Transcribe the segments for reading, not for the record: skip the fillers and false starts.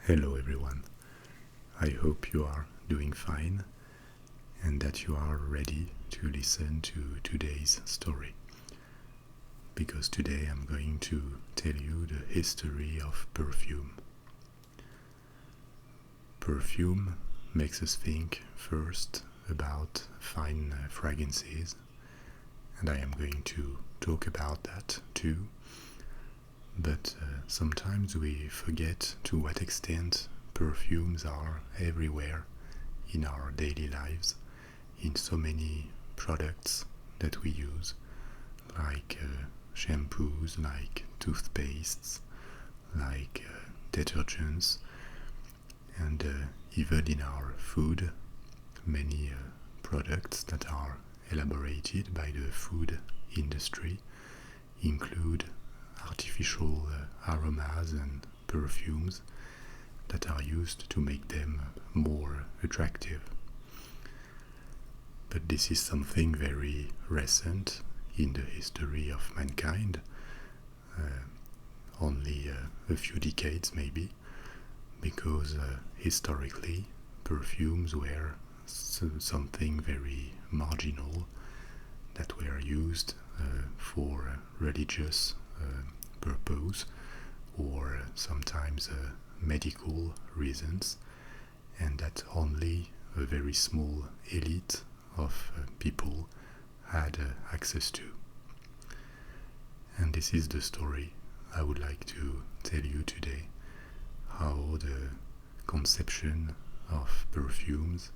Hello everyone. I hope you are doing fine and that you are ready to listen to today's story. Because today I'm going to tell you the history of perfume. Perfume makes us think first about fine fragrances, and I am going to talk about that too. But sometimes we forget to what extent perfumes are everywhere in our daily lives, in so many products that we use, like shampoos, like toothpastes, like detergents, and even in our food, many products that are elaborated by the food industry include artificial aromas and perfumes that are used to make them more attractive. But this is something very recent in the history of mankind, only a few decades maybe, because historically perfumes were something very marginal that were used for religious purpose or sometimes medical reasons, and that only a very small elite of people had access to. And this is the story I would like to tell you today, how the conception of perfumes,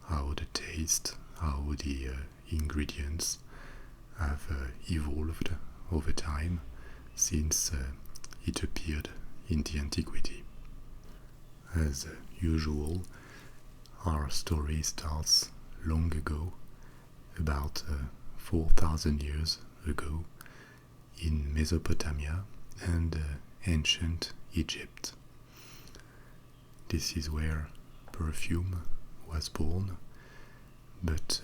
how the taste, how the ingredients have evolved over time since it appeared in the Antiquity. As usual, our story starts long ago, about 4,000 years ago, in Mesopotamia and ancient Egypt. This is where perfume was born, but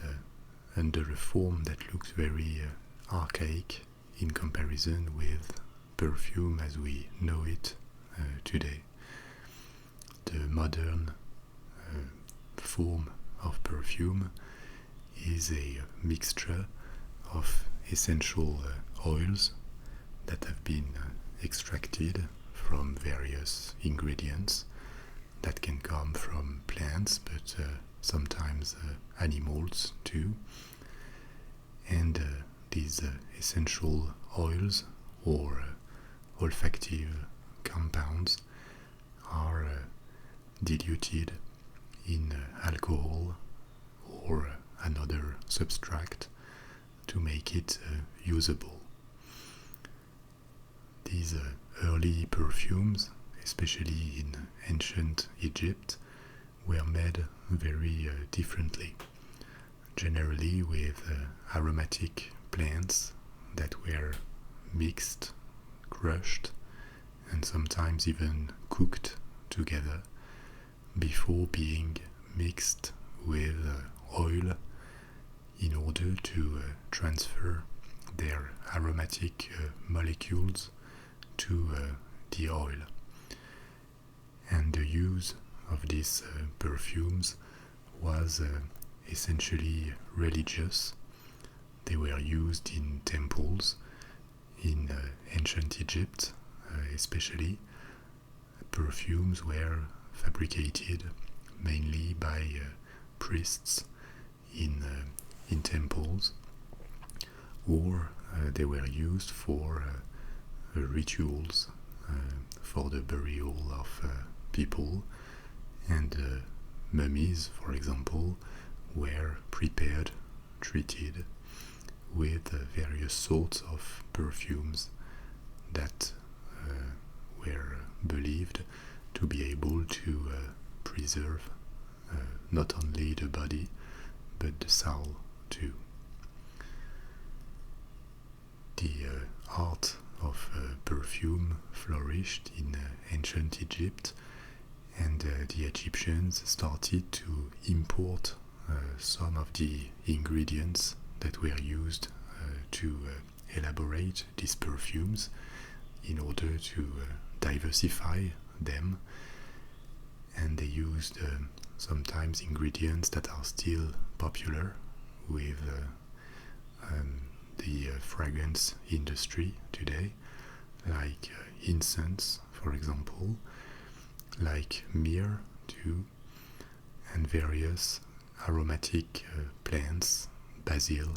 under a form that looks very archaic in comparison with perfume as we know it today. The modern form of perfume is a mixture of essential oils that have been extracted from various ingredients that can come from plants, but sometimes animals too. And these essential oils or olfactive compounds are diluted in alcohol or another substrate to make it usable. These early perfumes, especially in ancient Egypt, were made very differently, generally with aromatic plants that were mixed, crushed, and sometimes even cooked together before being mixed with oil in order to transfer their aromatic molecules to the oil. And the use of these perfumes was essentially religious. They were used in temples in ancient Egypt, especially. Perfumes were fabricated mainly by priests in temples, or they were used for rituals for the burial of people, and mummies, for example, were prepared, treated with various sorts of perfumes that were believed to be able to preserve not only the body but the soul too. The art of perfume flourished in ancient Egypt, and the Egyptians started to import some of the ingredients that were used to elaborate these perfumes in order to diversify them used sometimes ingredients that are still popular with the fragrance industry today, like incense, for example, like myrrh too, and various aromatic plants, basil,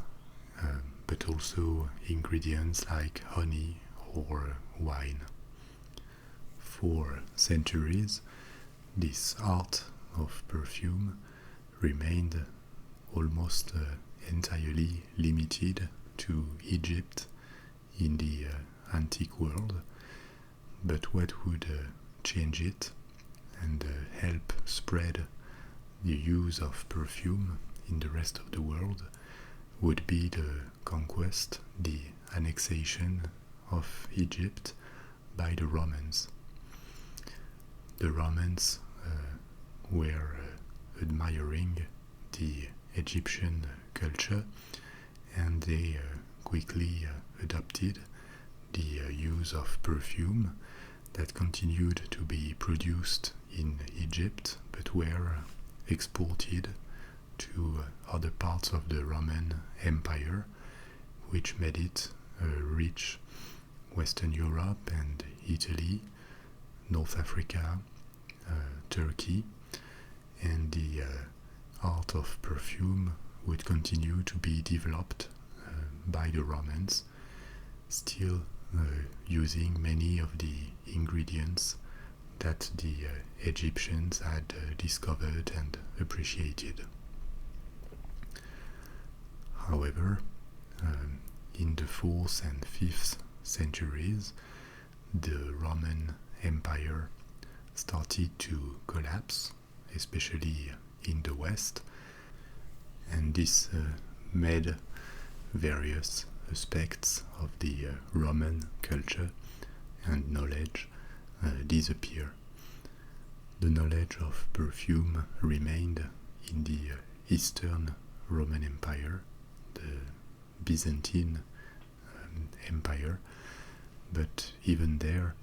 but also ingredients like honey or wine. For centuries, this art of perfume remained almost entirely limited to Egypt in the antique world, but what would change it and help spread the use of perfume in the rest of the world would be the conquest, the annexation of Egypt by the Romans. The Romans were admiring the Egyptian culture, and they quickly adopted the use of perfume that continued to be produced in Egypt but were exported to other parts of the Roman Empire, which made it reach Western Europe and Italy, North Africa, Turkey, and the art of perfume would continue to be developed by the Romans, still using many of the ingredients that the Egyptians had discovered and appreciated. However, in the 4th and 5th centuries, the Roman Empire started to collapse, especially in the West, and this made various aspects of the Roman culture and knowledge disappear. The knowledge of perfume remained in the Eastern Roman Empire, the Byzantine Empire, but even there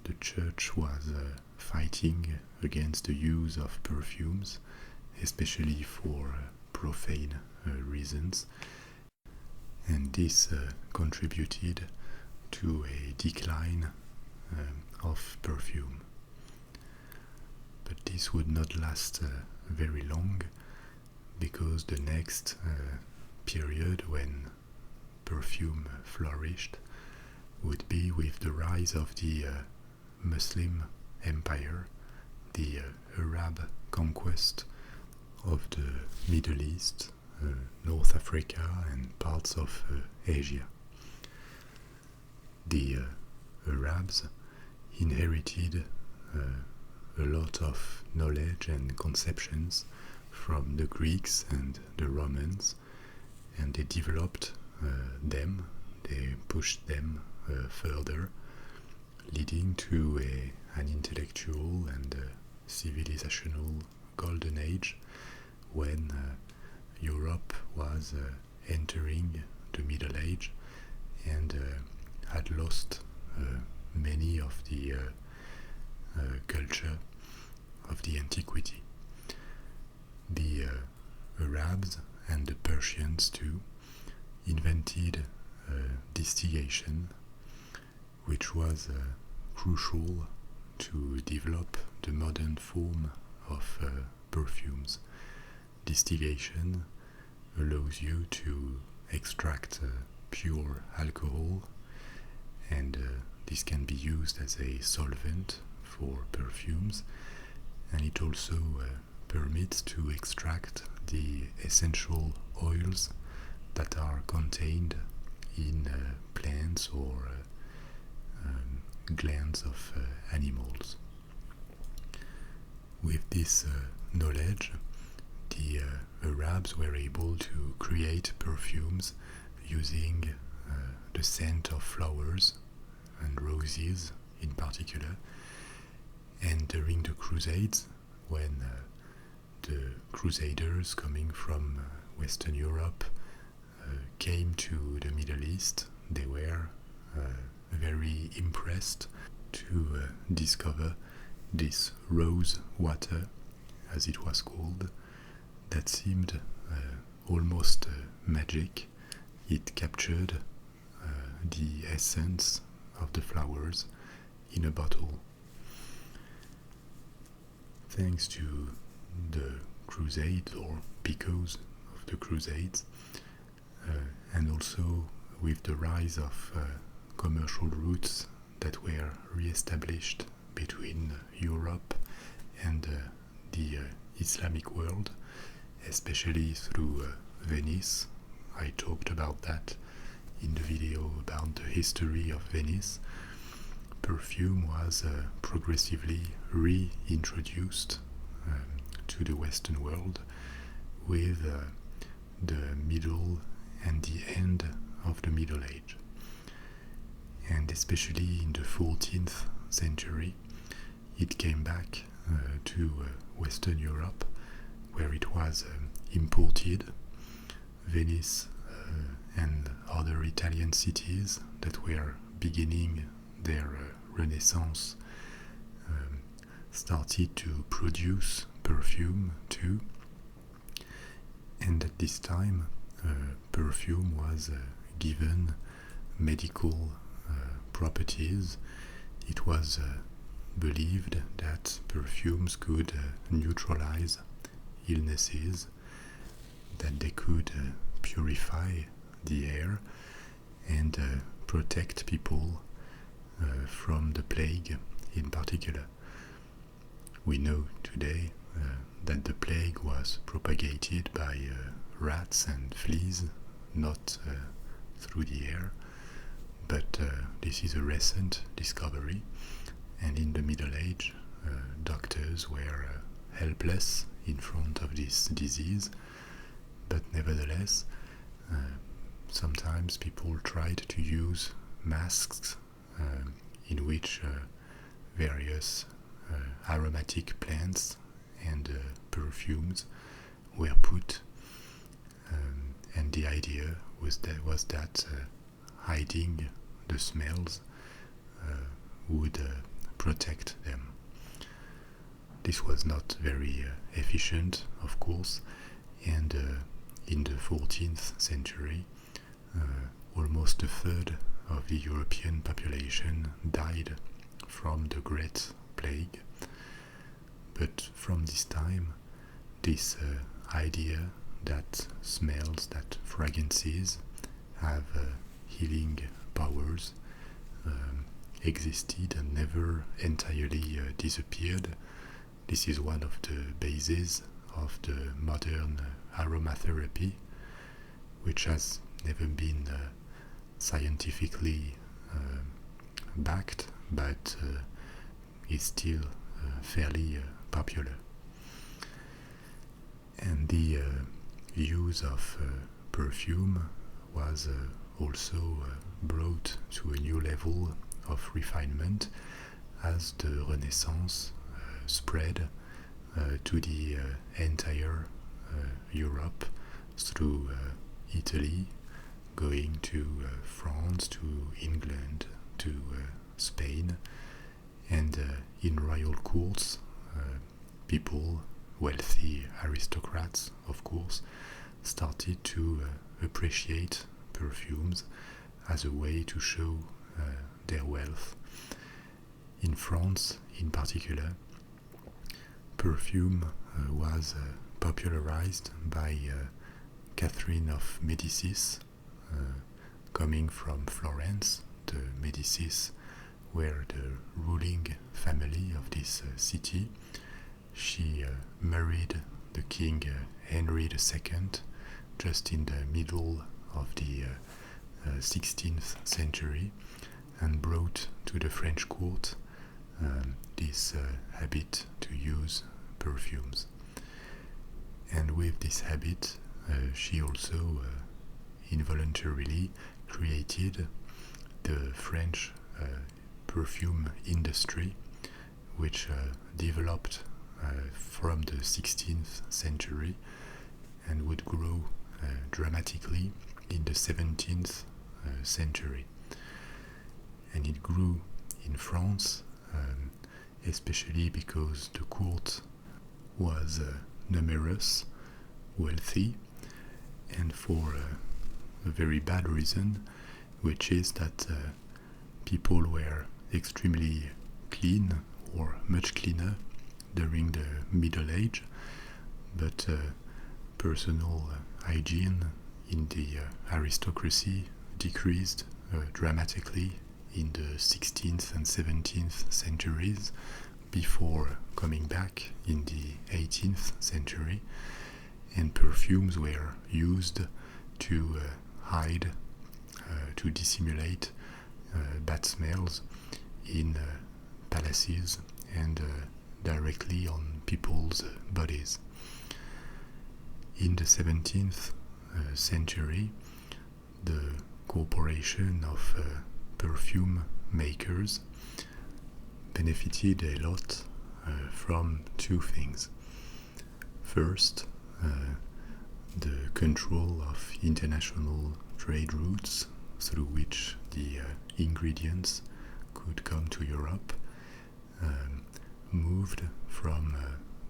the church was fighting against the use of perfumes, especially for profane reasons, and this contributed to a decline of perfume. But this would not last very long, because the next period when perfume flourished would be with the rise of the Muslim Empire, the Arab conquest of the Middle East, North Africa, and parts of Asia. The Arabs inherited a lot of knowledge and conceptions from the Greeks and the Romans, and they developed them, they pushed them further, leading to an intellectual and civilizational golden age when Europe was entering the Middle Age and had lost many of the culture of the Antiquity. The Arabs and the Persians too invented distillation, which was crucial to develop the modern form of perfumes. Distillation allows you to extract pure alcohol, and this can be used as a solvent for perfumes, and it also permits to extract the essential oils that are contained in plants or glands of animals. With this knowledge, the Arabs were able to create perfumes using the scent of flowers and roses in particular. And during the Crusades, when the Crusaders coming from Western Europe came to the Middle East, they were very impressed to discover this rose water, as it was called, that seemed almost magic. It captured the essence of the flowers in a bottle. Thanks to the Crusades, or because of the Crusades, and also with the rise of commercial routes that were re-established between Europe and the Islamic world, especially through Venice. I talked about that in the video about the history of Venice. Perfume was progressively reintroduced to the Western world with the middle and the end of the Middle Age. And especially in the 14th century, it came back to Western Europe, where it was imported. Venice and other Italian cities that were beginning their Renaissance started to produce perfume too. And at this time, perfume was given medical properties. It was believed that perfumes could neutralize illnesses, that they could purify the air and protect people from the plague in particular. We know today that the plague was propagated by rats and fleas, not through the air, but this is a recent discovery, and in the Middle Age doctors were helpless in front of this disease, but nevertheless sometimes people tried to use masks in which various aromatic plants and perfumes were put, and the idea was that hiding the smells would protect them. This was not very efficient, of course, and in the 14th century, almost a third of the European population died from the Great Plague. But from this time, this idea that smells, that fragrances have healing powers existed and never entirely disappeared. This is one of the bases of the modern aromatherapy, which has never been scientifically backed, but is still fairly popular. And the use of perfume was also brought to a new level of refinement as the Renaissance spread to the entire Europe through Italy, going to France, to England, to Spain, and in royal courts, people, wealthy aristocrats, of course, started to appreciate perfumes as a way to show their wealth. In France, in particular, perfume was popularized by Catherine of Medicis, coming from Florence. The Medicis were the ruling family of this city. She married the King Henry II just in the middle of the 16th century, and brought to the French court this habit to use perfumes. And with this habit, she also involuntarily created the French perfume industry, which developed from the 16th century and would grow dramatically in the 17th century. And it grew in France especially because the court was numerous, wealthy, and for a very bad reason, which is that people were extremely clean or much cleaner during the Middle Age, but personal hygiene in the aristocracy decreased dramatically in the 16th and 17th centuries before coming back in the 18th century, and perfumes were used to hide, to dissimulate bad smells in palaces and directly on people's bodies. In the 17th century, the corporation of perfume makers benefited a lot from two things. First, the control of international trade routes through which the ingredients could come to Europe moved from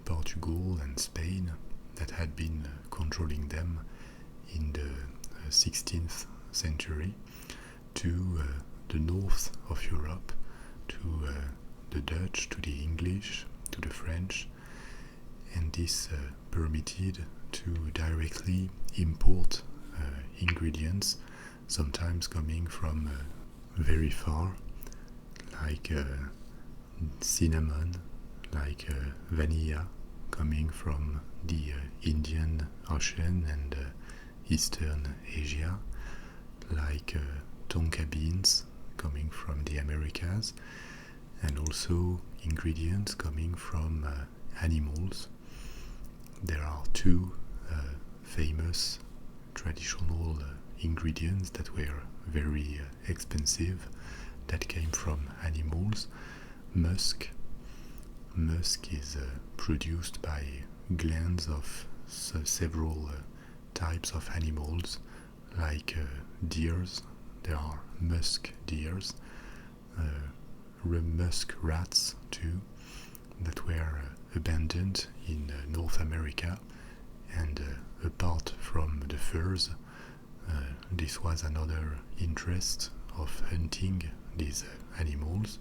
Portugal and Spain, that had been controlling them in the 16th century, to the north of Europe, to the Dutch, to the English, to the French, and this permitted to directly import ingredients, sometimes coming from very far, like cinnamon, like vanilla, coming from the Indian Ocean and Eastern Asia, like tonka beans coming from the Americas, and also ingredients coming from animals. There are two famous traditional ingredients that were very expensive that came from animals. Musk. Musk is produced by glands of several types of animals, like deers. There are musk deers, musk rats too, that were abundant in North America, and apart from the furs, this was another interest of hunting these animals.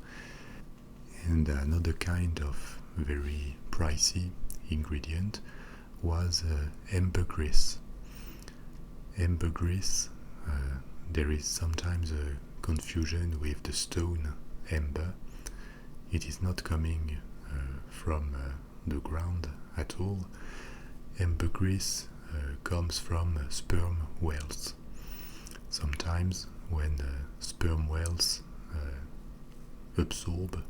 And another kind of very pricey ingredient was ambergris. Ambergris, there is sometimes a confusion with the stone amber. It is not coming from the ground at all. Ambergris comes from sperm whales. Sometimes when sperm whales absorb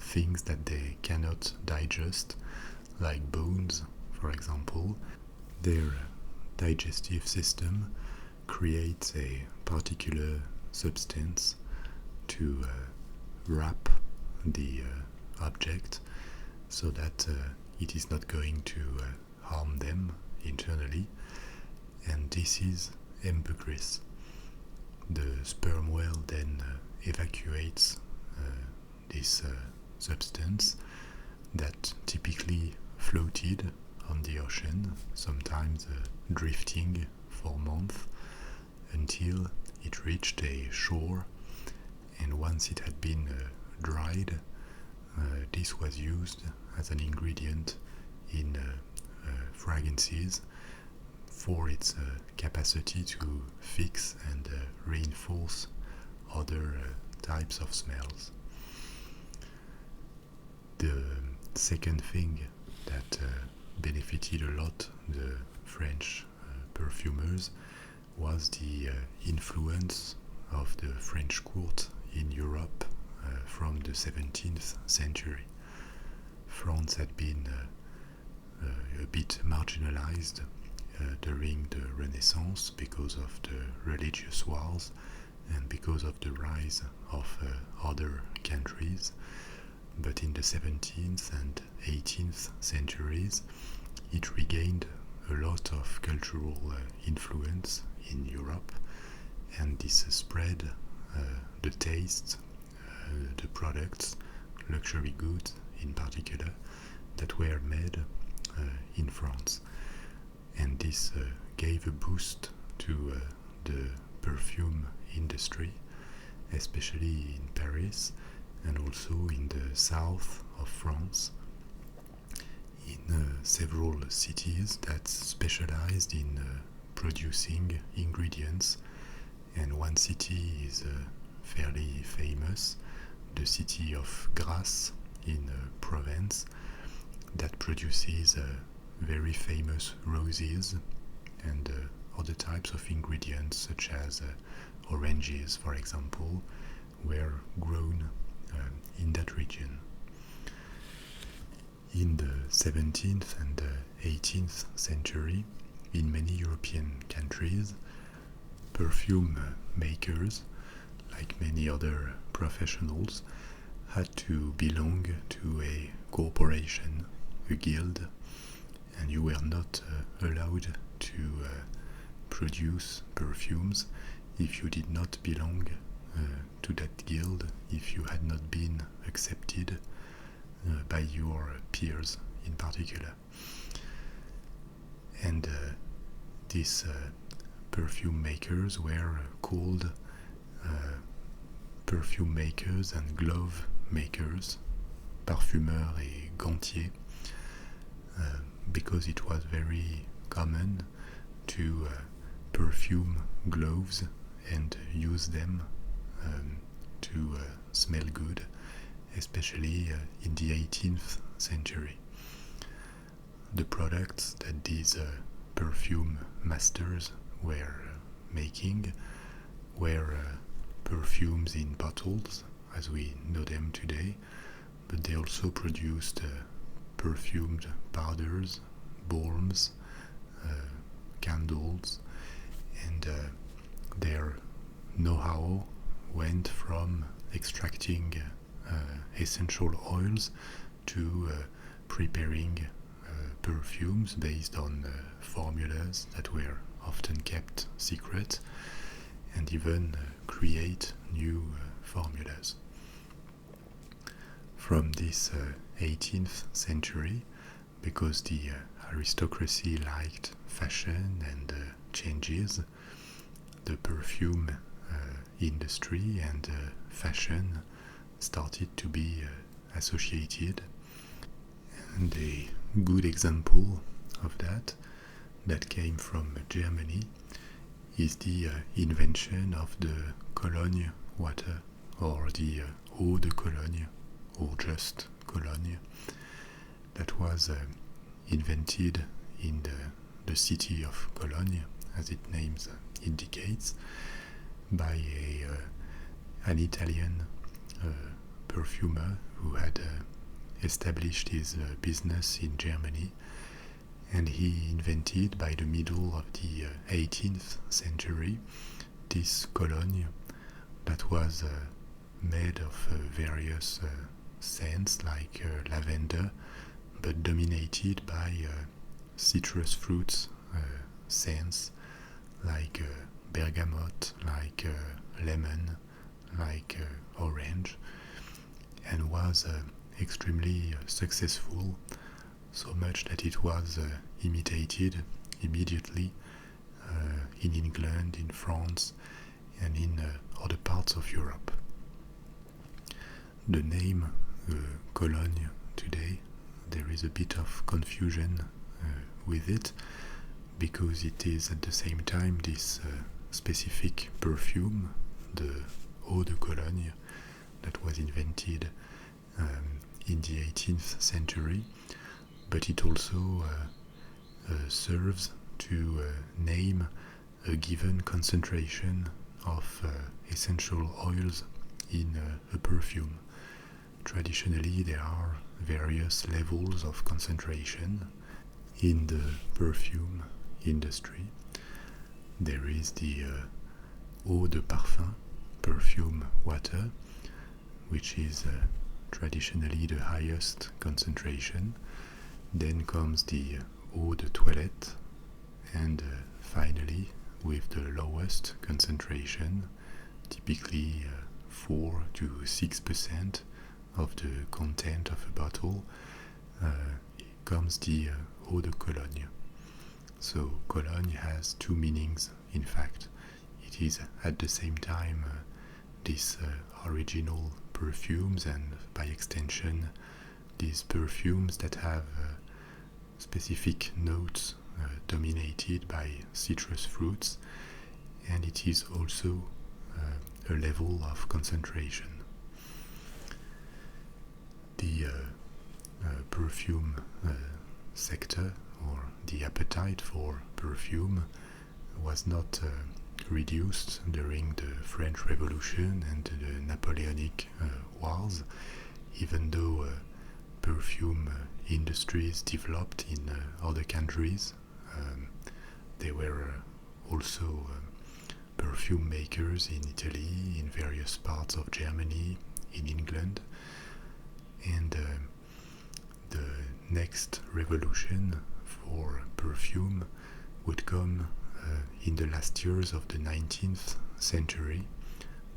things that they cannot digest, like bones, for example, their digestive system creates a particular substance to wrap the object so that it is not going to harm them internally, and this is ambergris. The sperm whale then evacuates this substance that typically floated on the ocean, sometimes drifting for months, until it reached a shore, and once it had been dried, this was used as an ingredient in fragrances for its capacity to fix and reinforce other types of smells. The second thing that benefited a lot the French perfumers was the influence of the French court in Europe from the 17th century. France had been a bit marginalized during the Renaissance because of the religious wars and because of the rise of other countries. But in the 17th and 18th centuries, it regained a lot of cultural influence in Europe, and this spread the taste, the products, luxury goods in particular that were made in France. And this gave a boost to the perfume industry, especially in Paris and also in the south of France, in several cities that specialized in producing ingredients. And one city is fairly famous, the city of Grasse in Provence, that produces very famous roses and other types of ingredients such as oranges, for example, were grown in that region. In the 17th and 18th century, in many European countries, perfume makers, like many other professionals, had to belong to a corporation, a guild, and you were not allowed to produce perfumes if you did not belong to that guild, if you had not been accepted by your peers in particular. And these perfume makers were called perfume makers and glove makers, parfumeurs et gantiers, because it was very common to perfume gloves and use them to smell good, especially in the 18th century. The products that these perfume masters were making were perfumes in bottles, as we know them today, but they also produced perfumed powders, balms, candles, and their know-how went from extracting essential oils to preparing perfumes based on formulas that were often kept secret, and even create new formulas. From this 18th century, because the aristocracy liked fashion and changes, the perfume industry and fashion started to be associated. And a good example of that came from Germany is the invention of the Cologne water, or the eau de Cologne, or just Cologne, that was invented in the city of Cologne, as its name indicates, by an Italian perfumer who had established his business in Germany, and he invented by the middle of the 18th century this cologne that was made of various scents like lavender, but dominated by citrus fruits scents like bergamot, like lemon, like orange, and was extremely successful, so much that it was imitated immediately in England, in France, and in other parts of Europe. The name Cologne today, there is a bit of confusion with it, because it is at the same time this specific perfume, the eau de Cologne, that was invented in the 18th century, but it also serves to name a given concentration of essential oils in a perfume. Traditionally, there are various levels of concentration in the perfume industry. There is the eau de parfum, perfume water, which is traditionally the highest concentration. Then comes the eau de toilette, and finally, with the lowest concentration, typically 4 to 6%, of the content of a bottle comes the eau de Cologne. So Cologne has two meanings, in fact. It is at the same time these original perfumes, and by extension these perfumes that have specific notes dominated by citrus fruits, and it is also a level of concentration. The perfume sector, or the appetite for perfume, was not reduced during the French Revolution and the Napoleonic Wars, even though perfume industries developed in other countries. There were also perfume makers in Italy, in various parts of Germany, in England, and the next revolution for perfume would come in the last years of the 19th century,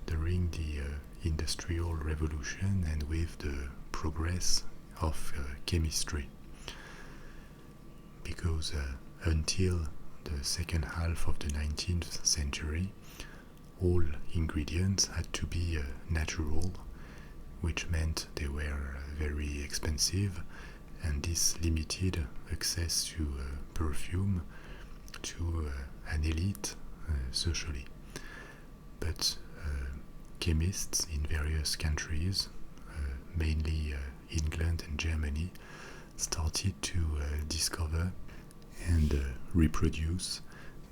during the Industrial Revolution and with the progress of chemistry. Because until the second half of the 19th century, all ingredients had to be natural, which meant they were very expensive, and this limited access to perfume to an elite socially. But chemists in various countries, mainly England and Germany, started to discover and reproduce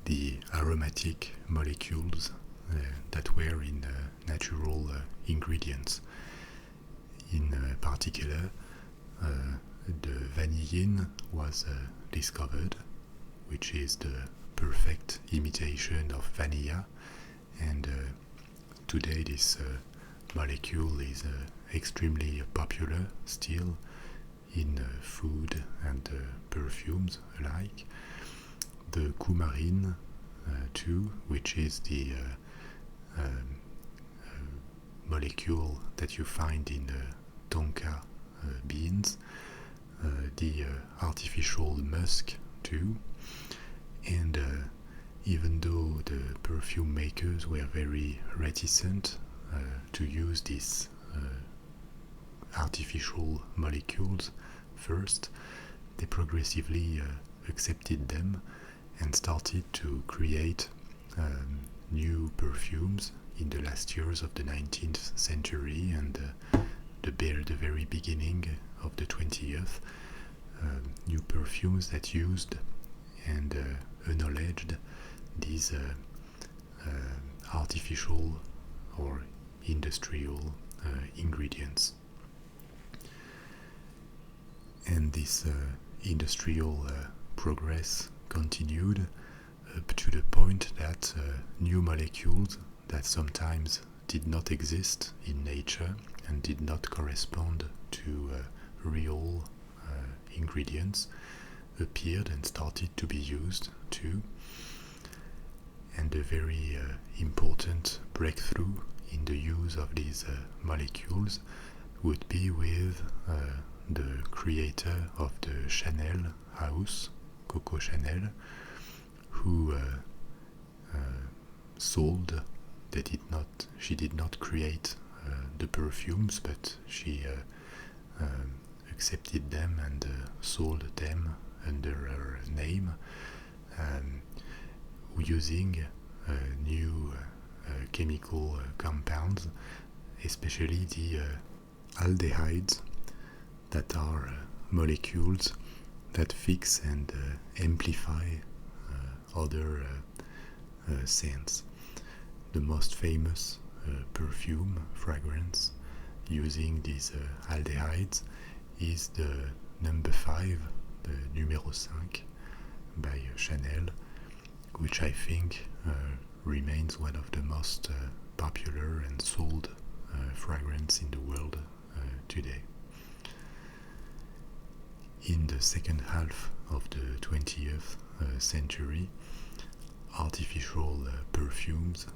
the aromatic molecules that were in natural ingredients. In particular, the vanillin was discovered, which is the perfect imitation of vanilla, and today this molecule is extremely popular still in food and perfumes alike. The coumarin too, which is the molecule that you find in tonka beans, the artificial musk too, and even though the perfume makers were very reticent to use these artificial molecules first, they progressively accepted them and started to create new perfumes in the last years of the 19th century and the very beginning of the 20th. New perfumes that used and acknowledged these artificial or industrial ingredients. And this industrial progress continued up to the point that new molecules that sometimes did not exist in nature and did not correspond to real ingredients appeared and started to be used too. And a very important breakthrough in the use of these molecules would be with the creator of the Chanel house, Coco Chanel, who sold. She did not create the perfumes, but she accepted them and sold them under her name, using new chemical compounds, especially the aldehydes, that are molecules that fix and amplify other scents. The most famous perfume fragrance using these aldehydes is the number 5, the numéro 5 by Chanel, which I think remains one of the most popular and sold fragrance in the world today. In the second half of the 20th century, artificial perfumes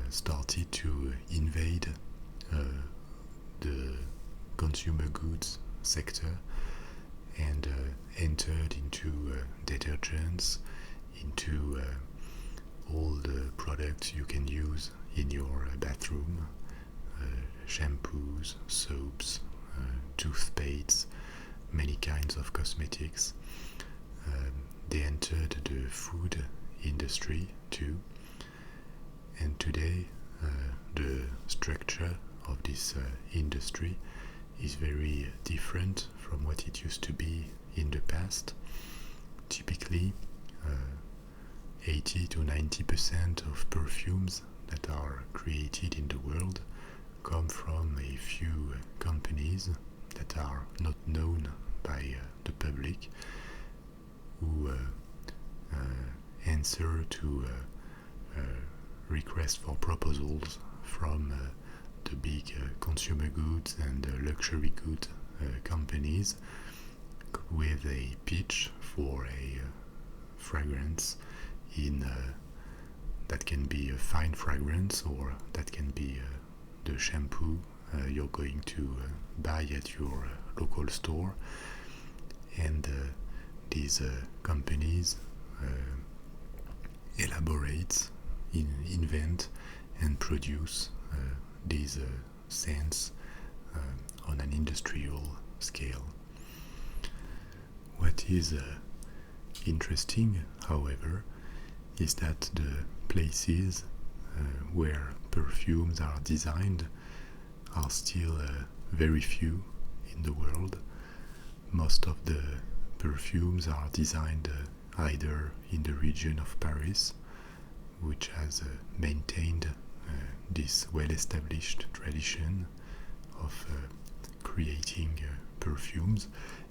started to invade the consumer goods sector and entered into detergents, into all the products you can use in your bathroom, shampoos, soaps, toothpastes, many kinds of cosmetics. They entered the food industry too, and today the structure of this industry is very different from what it used to be in the past. Typically, 80 to 90% of perfumes that are created in the world come from a few companies that are not known by the public, who answer to requests for proposals from the big consumer goods and luxury good companies with a pitch for a fragrance in that can be a fine fragrance, or that can be the shampoo you're going to buy at your local store. And these companies elaborate, invent, and produce these scents on an industrial scale. What is interesting, however, is that the places where perfumes are designed are still very few in the world. Most of the perfumes are designed either in the region of Paris, which has maintained this well-established tradition of creating perfumes,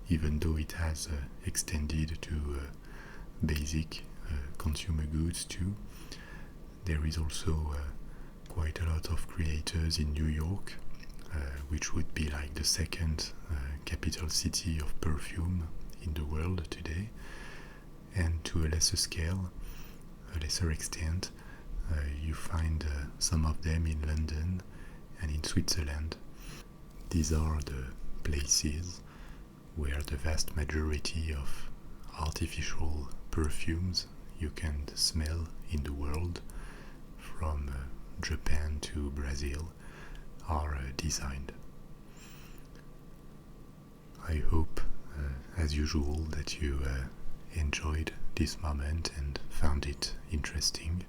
even though it has extended to basic consumer goods too. There is also quite a lot of creators in New York, which would be like the second capital city of perfume in the world today, and to a lesser scale, a lesser extent, you find some of them in London and in Switzerland. These are the places where the vast majority of artificial perfumes you can smell in the world, from Japan to Brazil, are designed. I hope, as usual, that you enjoyed this moment and found it interesting.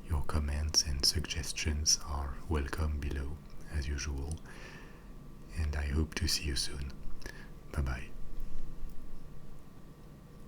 Your comments and suggestions are welcome below, as usual, and I hope to see you soon. Bye bye.